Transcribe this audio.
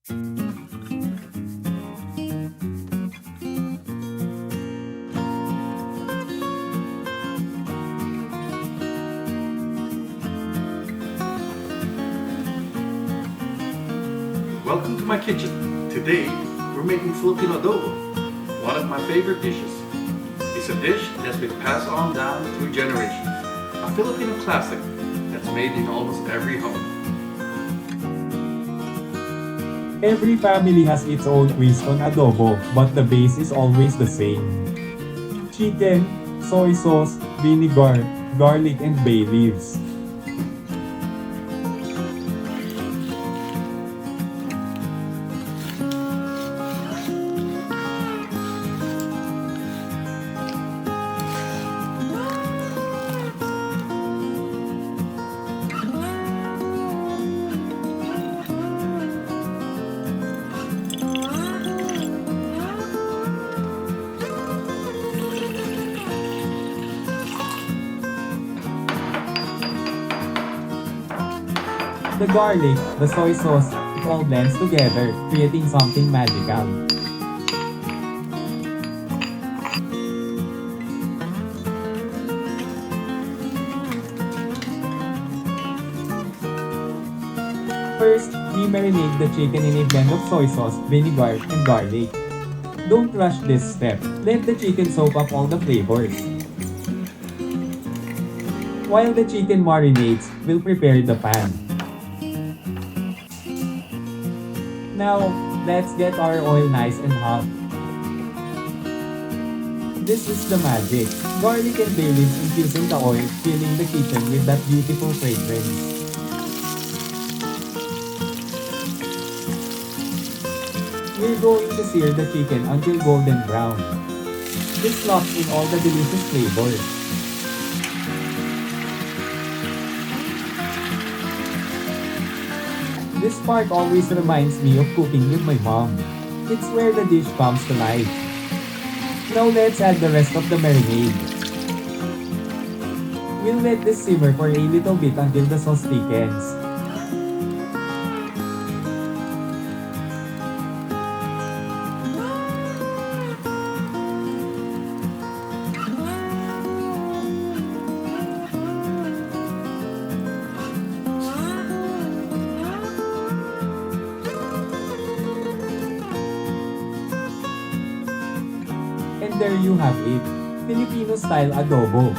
Welcome to my kitchen. Today, we're making Filipino adobo, one of my favorite dishes. It's a dish that's been passed on down through generations, a Filipino classic that's made in almost every home. Every family has its own twist on adobo, but the base is always the same. Chicken, soy sauce, vinegar, garlic and bay leaves. The garlic, the soy sauce, it all blends together, creating something magical. First, we marinate the chicken in a blend of soy sauce, vinegar, and garlic. Don't rush this step. Let the chicken soak up all the flavors. While the chicken marinates, we'll prepare the pan. Now, let's get our oil nice and hot. This is the magic. Garlic and bay leaves infusing the oil, filling the kitchen with that beautiful fragrance. We're going to sear the chicken until golden brown. This locks in all the delicious flavors. This part always reminds me of cooking with my mom. It's where the dish comes to life. Now let's add the rest of the marinade. We'll let this simmer for a little bit until the sauce thickens. And there you have it, Filipino-style adobo.